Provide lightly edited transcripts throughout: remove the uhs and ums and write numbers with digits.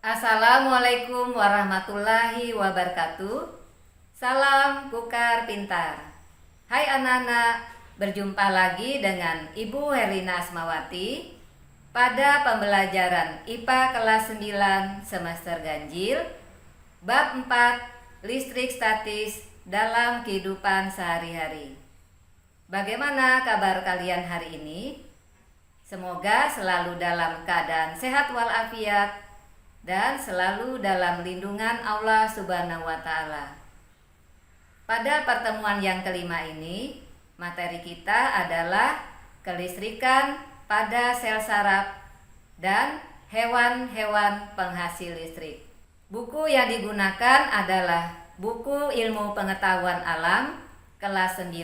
Assalamualaikum warahmatullahi wabarakatuh. Salam Kukar Pintar. Hai anak-anak, berjumpa lagi dengan Ibu Herlina Asmawati pada pembelajaran IPA kelas 9 semester ganjil bab 4 listrik statis dalam kehidupan sehari-hari. Bagaimana kabar kalian hari ini? Semoga selalu dalam keadaan sehat walafiat dan selalu dalam lindungan Allah Subhanahu wa Ta'ala. Pada pertemuan yang kelima ini, materi kita adalah kelistrikan pada sel saraf dan hewan-hewan penghasil listrik. Buku yang digunakan adalah buku Ilmu Pengetahuan Alam kelas 9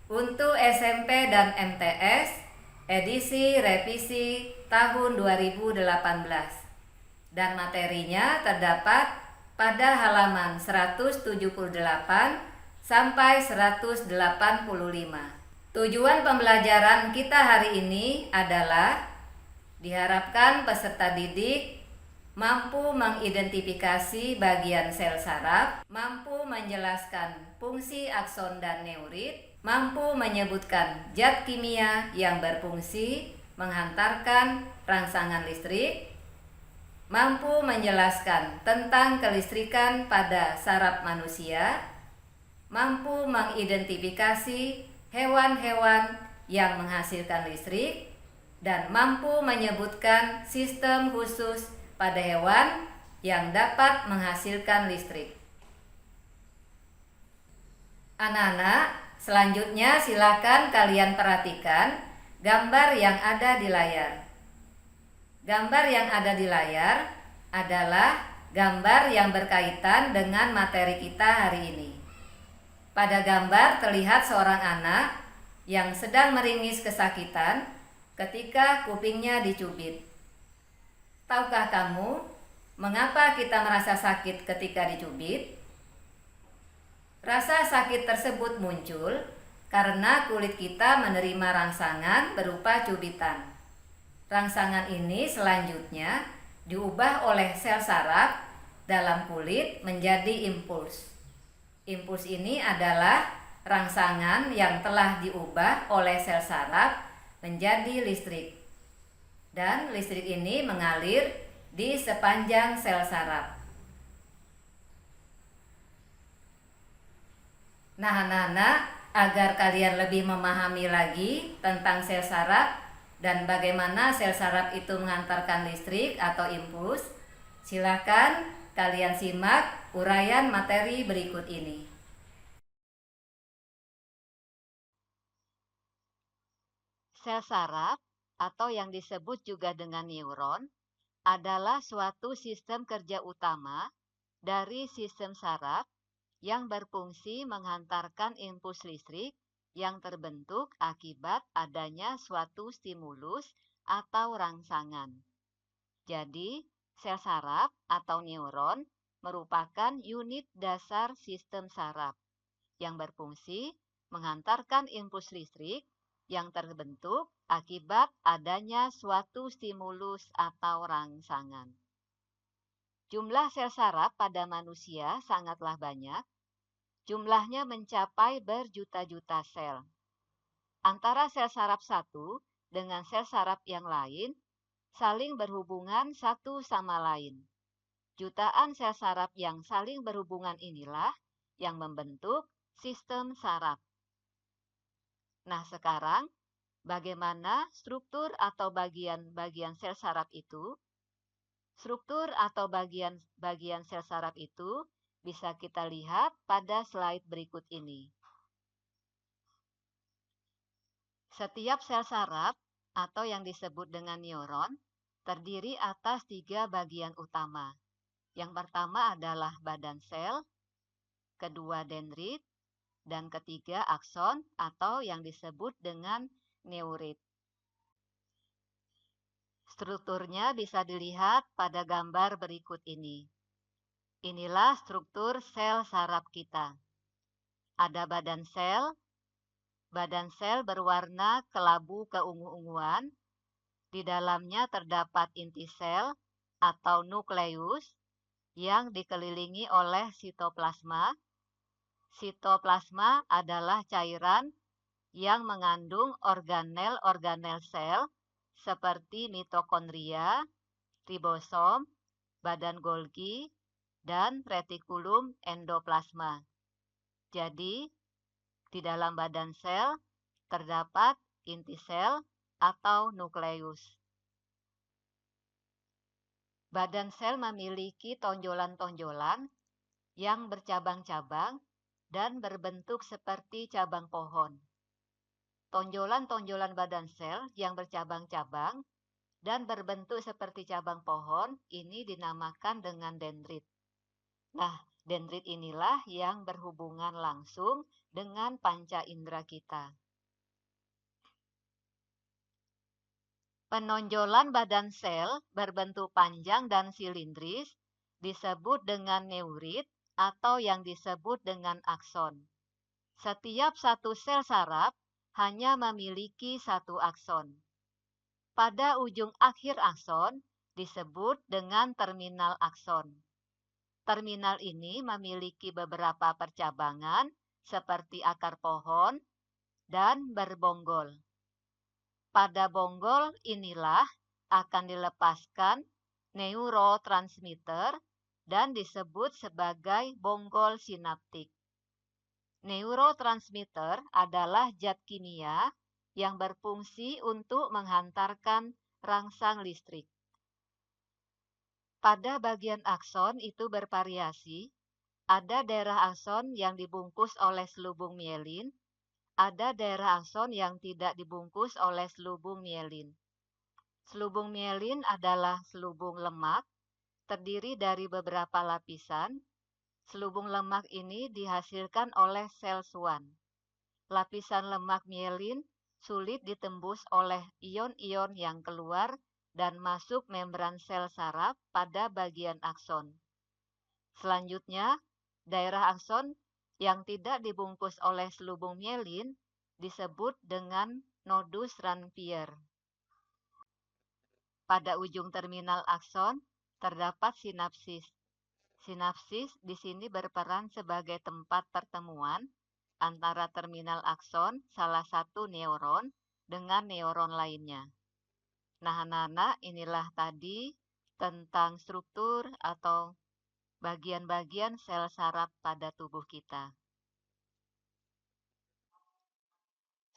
untuk SMP dan MTS edisi revisi tahun 2018. Dan materinya terdapat pada halaman 178 sampai 185. Tujuan pembelajaran kita hari ini adalah diharapkan peserta didik mampu mengidentifikasi bagian sel saraf, mampu menjelaskan fungsi akson dan neurit, mampu menyebutkan zat kimia yang berfungsi menghantarkan rangsangan listrik, mampu menjelaskan tentang kelistrikan pada saraf manusia, mampu mengidentifikasi hewan-hewan yang menghasilkan listrik, dan mampu menyebutkan sistem khusus pada hewan yang dapat menghasilkan listrik. Anak-anak, selanjutnya silakan kalian perhatikan gambar yang ada di layar. Gambar yang ada di layar adalah gambar yang berkaitan dengan materi kita hari ini. Pada gambar terlihat seorang anak yang sedang meringis kesakitan ketika kupingnya dicubit. Tahukah kamu mengapa kita merasa sakit ketika dicubit? Rasa sakit tersebut muncul karena kulit kita menerima rangsangan berupa cubitan. Rangsangan ini selanjutnya diubah oleh sel saraf dalam kulit menjadi impuls. Impuls ini adalah rangsangan yang telah diubah oleh sel saraf menjadi listrik. Dan listrik ini mengalir di sepanjang sel saraf. Nah, anak-anak, agar kalian lebih memahami lagi tentang sel saraf dan bagaimana sel saraf itu mengantarkan listrik atau impuls, silakan kalian simak uraian materi berikut ini. Sel saraf atau yang disebut juga dengan neuron adalah suatu sistem kerja utama dari sistem saraf yang berfungsi menghantarkan impuls listrik yang terbentuk akibat adanya suatu stimulus atau rangsangan. Jadi, sel saraf atau neuron merupakan unit dasar sistem saraf yang berfungsi menghantarkan impuls listrik yang terbentuk akibat adanya suatu stimulus atau rangsangan. Jumlah sel saraf pada manusia sangatlah banyak. Jumlahnya mencapai berjuta-juta sel. Antara sel saraf satu dengan sel saraf yang lain saling berhubungan satu sama lain. Jutaan sel saraf yang saling berhubungan inilah yang membentuk sistem saraf. Nah, sekarang bagaimana struktur atau bagian-bagian sel saraf itu? Struktur atau bagian-bagian sel saraf itu bisa kita lihat pada slide berikut ini. Setiap sel saraf atau yang disebut dengan neuron terdiri atas 3 bagian utama. Yang pertama adalah badan sel, kedua dendrit, dan ketiga akson atau yang disebut dengan neurit. Strukturnya bisa dilihat pada gambar berikut ini. Inilah struktur sel saraf kita. Ada badan sel berwarna kelabu keungu-unguan, di dalamnya terdapat inti sel atau nukleus yang dikelilingi oleh sitoplasma. Sitoplasma adalah cairan yang mengandung organel-organel sel seperti mitokondria, ribosom, badan Golgi, dan retikulum endoplasma. Jadi, di dalam badan sel terdapat inti sel atau nukleus. Badan sel memiliki tonjolan-tonjolan yang bercabang-cabang dan berbentuk seperti cabang pohon. Tonjolan-tonjolan badan sel yang bercabang-cabang dan berbentuk seperti cabang pohon ini dinamakan dengan dendrit. Nah, dendrit inilah yang berhubungan langsung dengan panca indera kita. Penonjolan badan sel berbentuk panjang dan silindris disebut dengan neurit atau yang disebut dengan akson. Setiap satu sel saraf hanya memiliki satu akson. Pada ujung akhir akson disebut dengan terminal akson. Terminal ini memiliki beberapa percabangan seperti akar pohon dan berbonggol. Pada bonggol inilah akan dilepaskan neurotransmitter dan disebut sebagai bonggol sinaptik. Neurotransmitter adalah zat kimia yang berfungsi untuk menghantarkan rangsang listrik. Pada bagian akson itu bervariasi. Ada daerah akson yang dibungkus oleh selubung mielin, ada daerah akson yang tidak dibungkus oleh selubung mielin. Selubung mielin adalah selubung lemak, terdiri dari beberapa lapisan. Selubung lemak ini dihasilkan oleh sel suan. Lapisan lemak mielin sulit ditembus oleh ion-ion yang keluar dan masuk membran sel saraf pada bagian akson. Selanjutnya, daerah akson yang tidak dibungkus oleh selubung mielin disebut dengan nodus Ranvier. Pada ujung terminal akson terdapat sinapsis. Sinapsis di sini berperan sebagai tempat pertemuan antara terminal akson salah satu neuron dengan neuron lainnya. Nah, anak-anak, inilah tadi tentang struktur atau bagian-bagian sel saraf pada tubuh kita.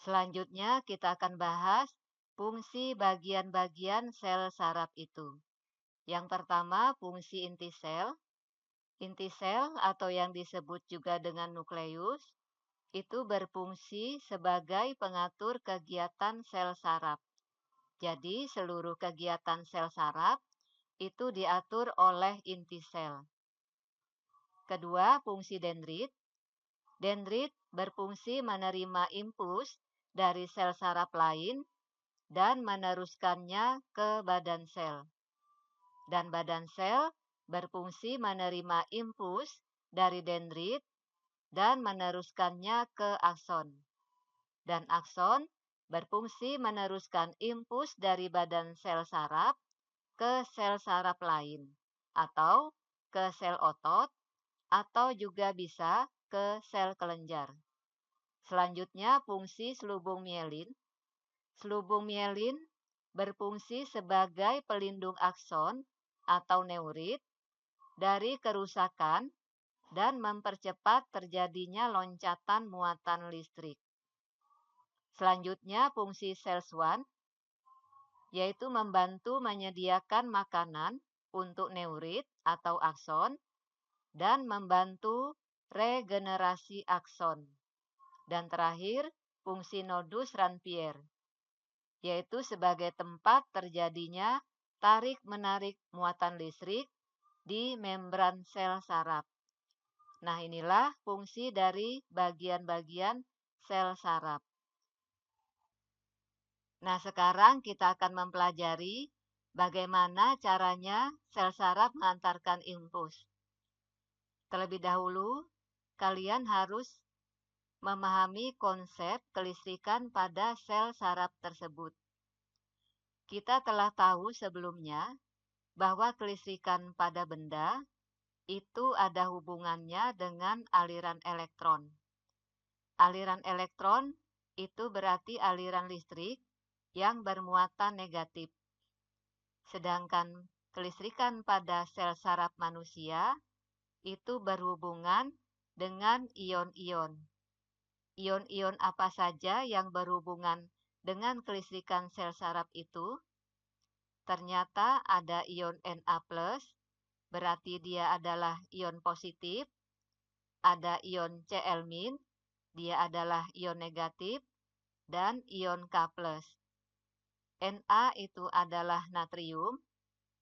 Selanjutnya kita akan bahas fungsi bagian-bagian sel saraf itu. Yang pertama, fungsi inti sel. Inti sel atau yang disebut juga dengan nukleus itu berfungsi sebagai pengatur kegiatan sel saraf. Jadi, seluruh kegiatan sel saraf itu diatur oleh inti sel. Kedua, fungsi dendrit. Dendrit berfungsi menerima impuls dari sel saraf lain dan meneruskannya ke badan sel. Dan badan sel berfungsi menerima impuls dari dendrit dan meneruskannya ke akson. Dan akson berfungsi meneruskan impuls dari badan sel saraf ke sel saraf lain atau ke sel otot atau juga bisa ke sel kelenjar. Selanjutnya, fungsi selubung mielin. Selubung mielin berfungsi sebagai pelindung akson atau neurit dari kerusakan dan mempercepat terjadinya loncatan muatan listrik. Selanjutnya, fungsi sel suan yaitu membantu menyediakan makanan untuk neurit atau akson dan membantu regenerasi akson. Dan terakhir, fungsi nodus Ranvier, yaitu sebagai tempat terjadinya tarik-menarik muatan listrik di membran sel saraf. Nah, inilah fungsi dari bagian-bagian sel saraf. Nah, sekarang kita akan mempelajari bagaimana caranya sel saraf mengantarkan impuls. Terlebih dahulu, kalian harus memahami konsep kelistrikan pada sel saraf tersebut. Kita telah tahu sebelumnya bahwa kelistrikan pada benda itu ada hubungannya dengan aliran elektron. Aliran elektron itu berarti aliran listrik yang bermuatan negatif. Sedangkan kelistrikan pada sel saraf manusia itu berhubungan dengan ion-ion. Ion-ion apa saja yang berhubungan dengan kelistrikan sel saraf itu? Ternyata ada ion Na+, berarti dia adalah ion positif. Ada ion Cl-, dia adalah ion negatif. Dan ion K+. Na itu adalah natrium,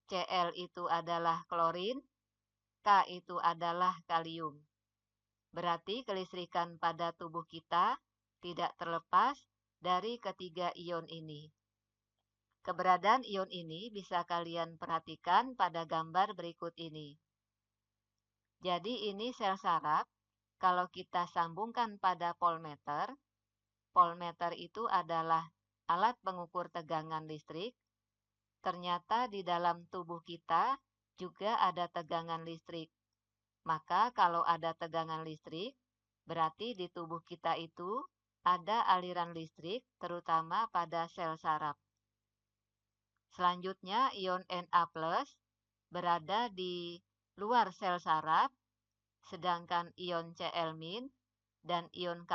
Cl itu adalah klorin, K itu adalah kalium. Berarti kelistrikan pada tubuh kita tidak terlepas dari ketiga ion ini. Keberadaan ion ini bisa kalian perhatikan pada gambar berikut ini. Jadi ini sel saraf, kalau kita sambungkan pada voltmeter, voltmeter itu adalah alat pengukur tegangan listrik. Ternyata di dalam tubuh kita juga ada tegangan listrik. Maka kalau ada tegangan listrik, berarti di tubuh kita itu ada aliran listrik, terutama pada sel saraf. Selanjutnya, ion Na+ berada di luar sel saraf, sedangkan ion Cl- dan ion K+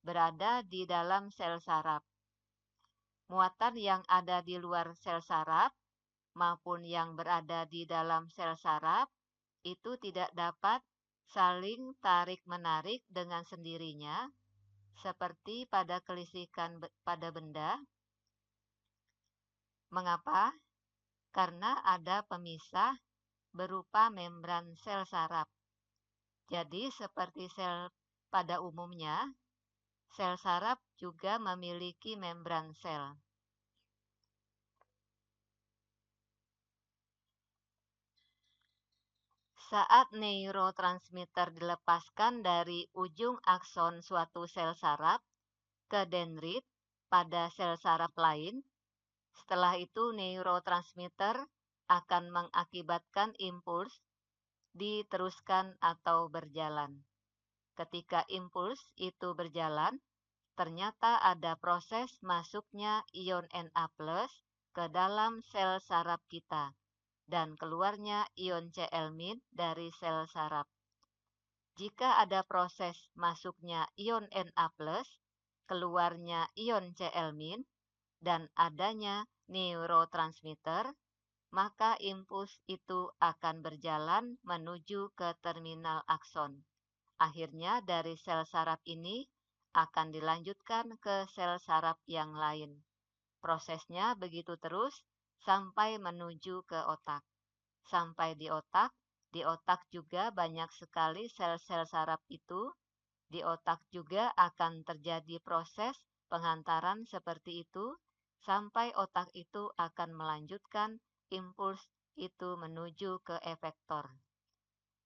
berada di dalam sel saraf. Muatan yang ada di luar sel saraf maupun yang berada di dalam sel saraf itu tidak dapat saling tarik-menarik dengan sendirinya, seperti pada kelistrikan pada benda. Mengapa? Karena ada pemisah berupa membran sel saraf. Jadi seperti sel pada umumnya, sel saraf juga memiliki membran sel. Saat neurotransmitter dilepaskan dari ujung akson suatu sel saraf ke dendrit pada sel saraf lain, setelah itu neurotransmitter akan mengakibatkan impuls diteruskan atau berjalan. Ketika impuls itu berjalan, ternyata ada proses masuknya ion Na+ ke dalam sel saraf kita dan keluarnya ion Cl- dari sel saraf. Jika ada proses masuknya ion Na+, keluarnya ion Cl- dan adanya neurotransmitter, maka impuls itu akan berjalan menuju ke terminal akson. Akhirnya dari sel saraf ini akan dilanjutkan ke sel saraf yang lain. Prosesnya begitu terus sampai menuju ke otak. Sampai di otak juga banyak sekali sel-sel saraf itu. Di otak juga akan terjadi proses penghantaran seperti itu, sampai otak itu akan melanjutkan impuls itu menuju ke efektor.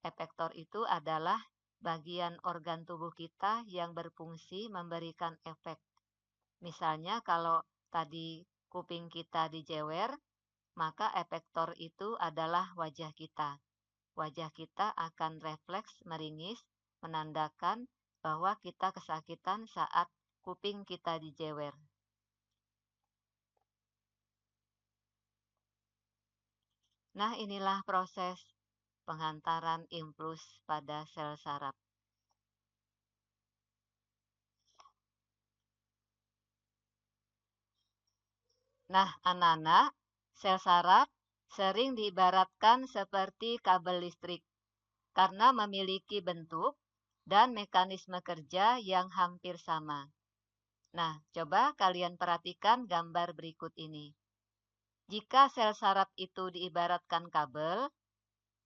Efektor itu adalah bagian organ tubuh kita yang berfungsi memberikan efek. Misalnya kalau tadi kuping kita dijewer, maka efektor itu adalah wajah kita. Wajah kita akan refleks meringis, menandakan bahwa kita kesakitan saat kuping kita dijewer. Nah, inilah proses penghantaran impuls pada sel saraf. Nah, anak-anak, sel saraf sering diibaratkan seperti kabel listrik karena memiliki bentuk dan mekanisme kerja yang hampir sama. Nah, coba kalian perhatikan gambar berikut ini. Jika sel saraf itu diibaratkan kabel,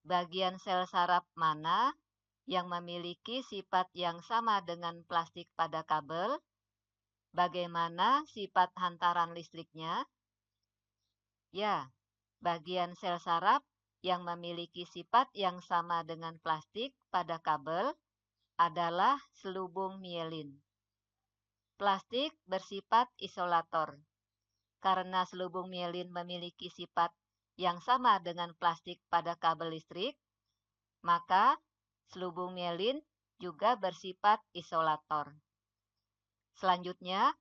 bagian sel saraf mana yang memiliki sifat yang sama dengan plastik pada kabel? Bagaimana sifat hantaran listriknya? Ya, bagian sel saraf yang memiliki sifat yang sama dengan plastik pada kabel adalah selubung mielin. Plastik bersifat isolator. Karena selubung mielin memiliki sifat yang sama dengan plastik pada kabel listrik, maka selubung mielin juga bersifat isolator. Selanjutnya,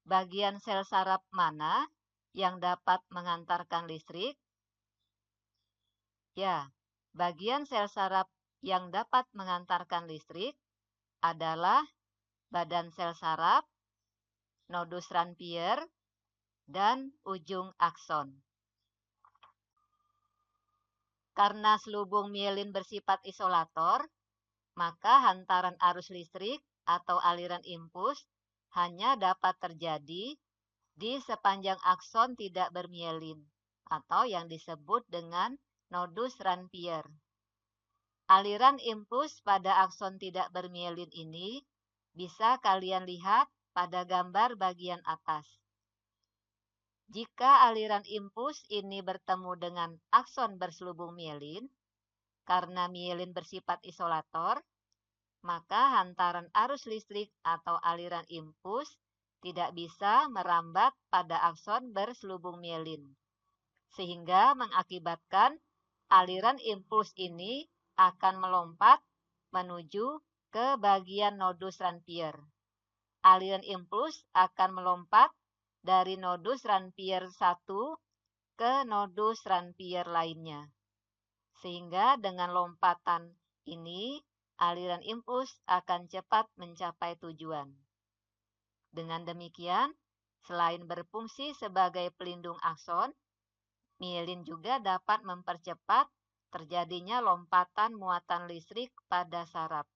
bagian sel saraf mana yang dapat mengantarkan listrik? Ya, bagian sel saraf yang dapat mengantarkan listrik adalah badan sel saraf, nodus Ranvier, dan ujung akson. Karena selubung mielin bersifat isolator, maka hantaran arus listrik atau aliran impuls hanya dapat terjadi di sepanjang akson tidak bermielin atau yang disebut dengan nodus Ranvier. Aliran impuls pada akson tidak bermielin ini bisa kalian lihat pada gambar bagian atas. Jika aliran impuls ini bertemu dengan akson berselubung mielin, karena mielin bersifat isolator, maka hantaran arus listrik atau aliran impuls tidak bisa merambat pada akson berselubung mielin, sehingga mengakibatkan aliran impuls ini akan melompat menuju ke bagian nodus Ranvier. Aliran impuls akan melompat dari nodus Ranvier 1 ke nodus Ranvier lainnya. Sehingga dengan lompatan ini, aliran impuls akan cepat mencapai tujuan. Dengan demikian, selain berfungsi sebagai pelindung akson, mielin juga dapat mempercepat terjadinya lompatan muatan listrik pada saraf.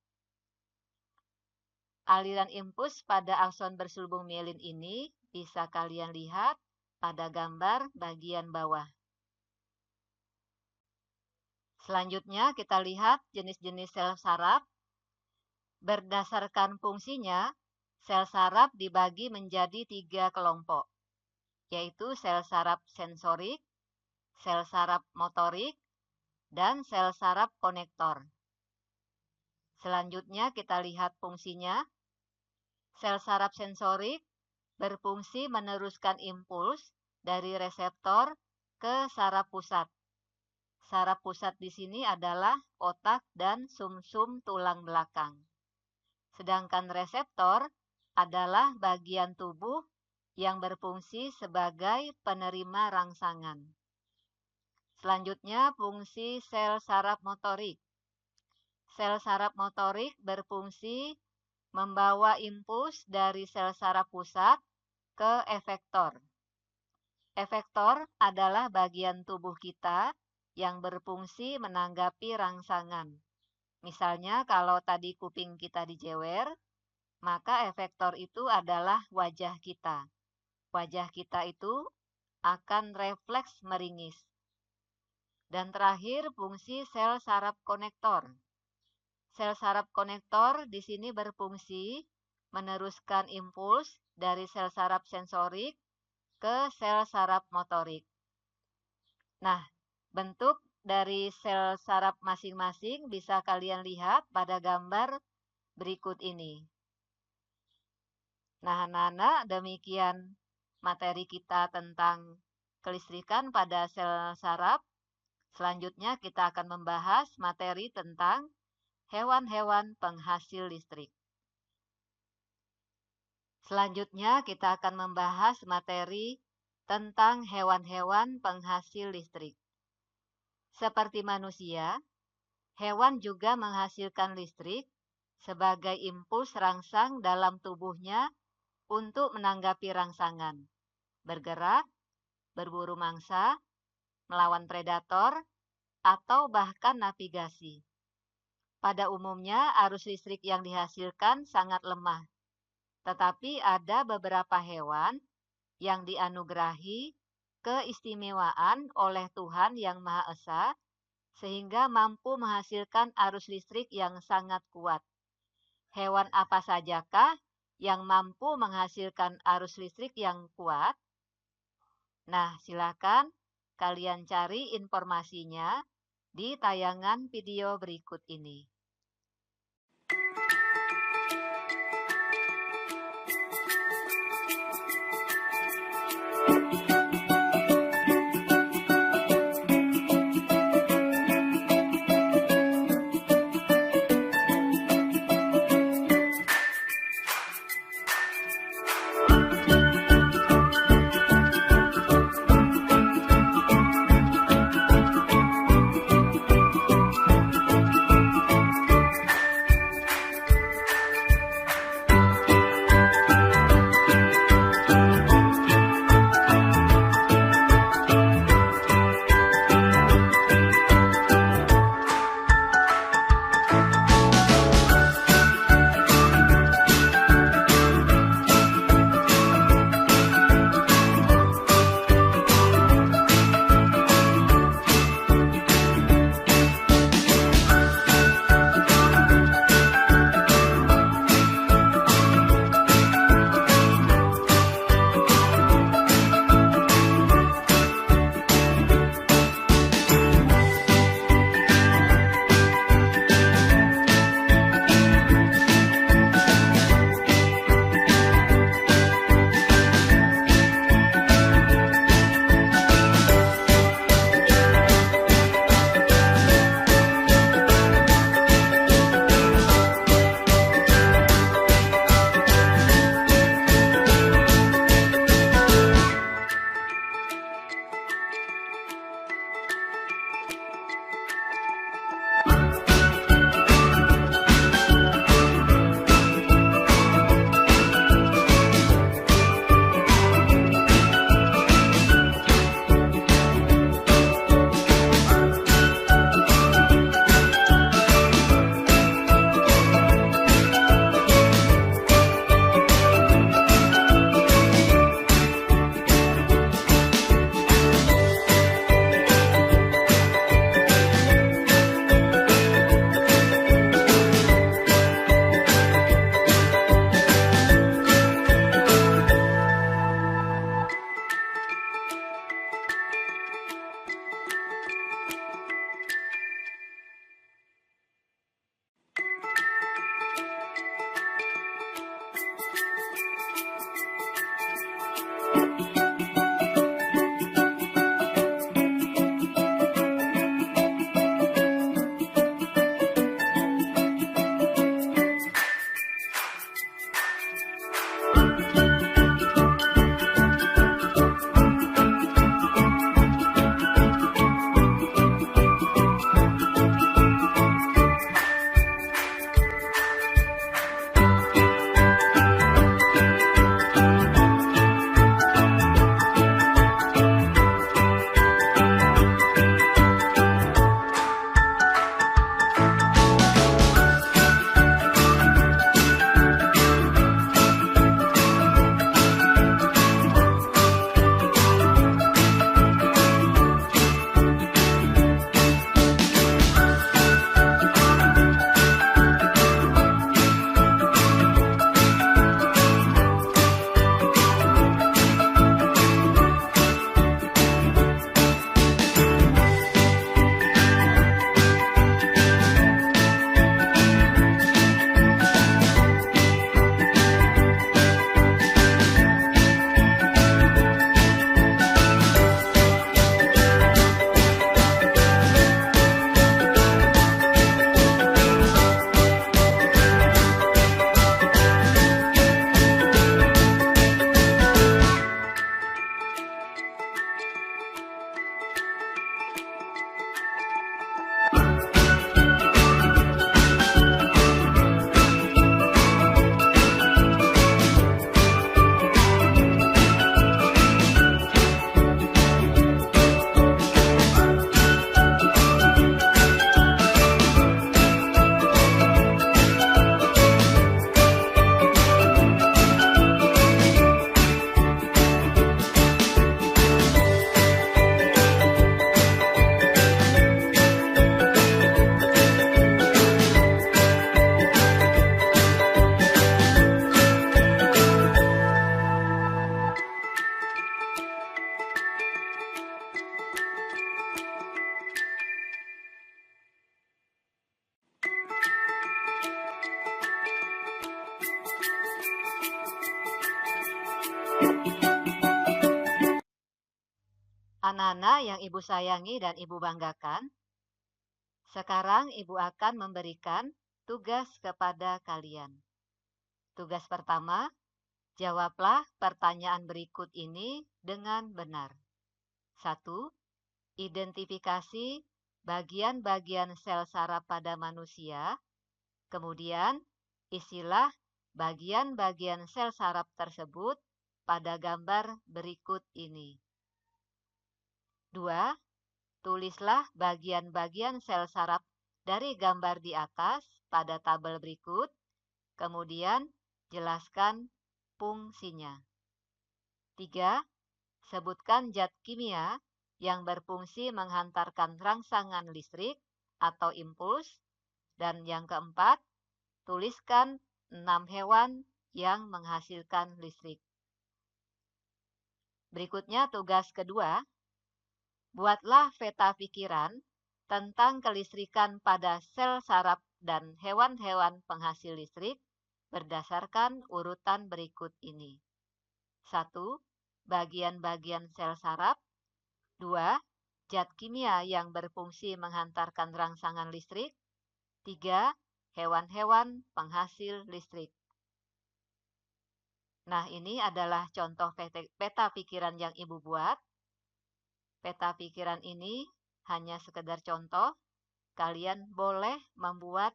Aliran impuls pada akson berselubung mielin ini bisa kalian lihat pada gambar bagian bawah. Selanjutnya kita lihat jenis-jenis sel saraf. Berdasarkan fungsinya, sel saraf dibagi menjadi 3 kelompok, yaitu sel saraf sensorik, sel saraf motorik, dan sel saraf konektor. Selanjutnya kita lihat fungsinya. Sel saraf sensorik berfungsi meneruskan impuls dari reseptor ke saraf pusat. Saraf pusat di sini adalah otak dan sumsum tulang belakang. Sedangkan reseptor adalah bagian tubuh yang berfungsi sebagai penerima rangsangan. Selanjutnya, fungsi sel saraf motorik. Sel saraf motorik berfungsi membawa impuls dari sel saraf pusat ke efektor. Efektor adalah bagian tubuh kita yang berfungsi menanggapi rangsangan. Misalnya kalau tadi kuping kita dijewer, maka efektor itu adalah wajah kita. Wajah kita itu akan refleks meringis. Dan terakhir, fungsi sel saraf konektor. Sel saraf konektor di sini berfungsi meneruskan impuls dari sel saraf sensorik ke sel saraf motorik. Nah, bentuk dari sel saraf masing-masing bisa kalian lihat pada gambar berikut ini. Nah, anak-anak, demikian materi kita tentang kelistrikan pada sel saraf. Selanjutnya kita akan membahas materi tentang hewan-hewan penghasil listrik. Selanjutnya kita akan membahas materi tentang hewan-hewan penghasil listrik. Seperti manusia, hewan juga menghasilkan listrik sebagai impuls rangsang dalam tubuhnya untuk menanggapi rangsangan, bergerak, berburu mangsa, melawan predator, atau bahkan navigasi. Pada umumnya, arus listrik yang dihasilkan sangat lemah. Tetapi ada beberapa hewan yang dianugerahi keistimewaan oleh Tuhan Yang Maha Esa, sehingga mampu menghasilkan arus listrik yang sangat kuat. Hewan apa sajakah yang mampu menghasilkan arus listrik yang kuat? Nah, silakan kalian cari informasinya di tayangan video berikut ini. Anak-anak yang Ibu sayangi dan Ibu banggakan, sekarang Ibu akan memberikan tugas kepada kalian. Tugas pertama, jawablah pertanyaan berikut ini dengan benar. 1. Identifikasi bagian-bagian sel saraf pada manusia. Kemudian, isilah bagian-bagian sel saraf tersebut pada gambar berikut ini. 2. Tulislah bagian-bagian sel saraf dari gambar di atas pada tabel berikut, kemudian jelaskan fungsinya. 3. Sebutkan zat kimia yang berfungsi menghantarkan rangsangan listrik atau impuls. Dan yang keempat, tuliskan 6 hewan yang menghasilkan listrik. Berikutnya tugas kedua, buatlah peta pikiran tentang kelistrikan pada sel saraf dan hewan-hewan penghasil listrik berdasarkan urutan berikut ini. 1. Bagian-bagian sel saraf. 2. Zat kimia yang berfungsi menghantarkan rangsangan listrik. 3. Hewan-hewan penghasil listrik. Nah, ini adalah contoh peta pikiran yang Ibu buat. Peta pikiran ini hanya sekedar contoh. Kalian boleh membuat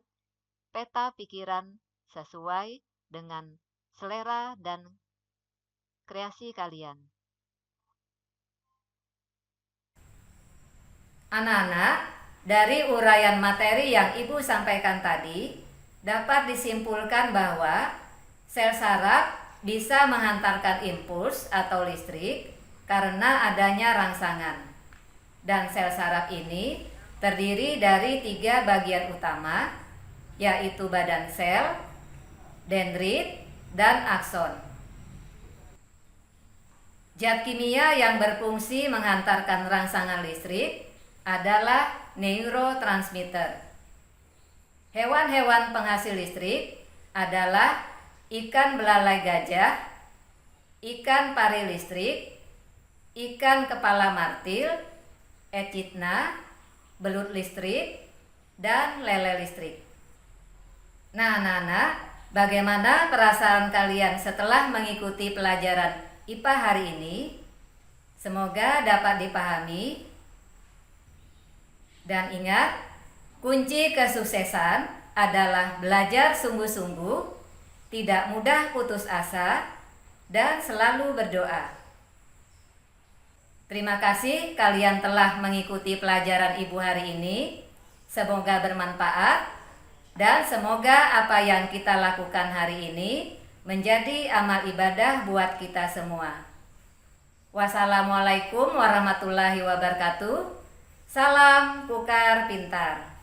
peta pikiran sesuai dengan selera dan kreasi kalian. Anak-anak, dari uraian materi yang Ibu sampaikan tadi, dapat disimpulkan bahwa sel saraf bisa menghantarkan impuls atau listrik karena adanya rangsangan. Dan sel saraf ini terdiri dari 3 bagian utama, yaitu badan sel, dendrit, dan akson. Zat kimia yang berfungsi menghantarkan rangsangan listrik adalah neurotransmitter. Hewan-hewan penghasil listrik adalah ikan belalai gajah, ikan pari listrik, ikan kepala martil, echidna, belut listrik, dan lele listrik. Nah, anak-anak, bagaimana perasaan kalian setelah mengikuti pelajaran IPA hari ini? Semoga dapat dipahami. Dan ingat, kunci kesuksesan adalah belajar sungguh-sungguh, tidak mudah putus asa, dan selalu berdoa. Terima kasih kalian telah mengikuti pelajaran Ibu hari ini. Semoga bermanfaat dan semoga apa yang kita lakukan hari ini menjadi amal ibadah buat kita semua. Wassalamualaikum warahmatullahi wabarakatuh. Salam Kukar Pintar.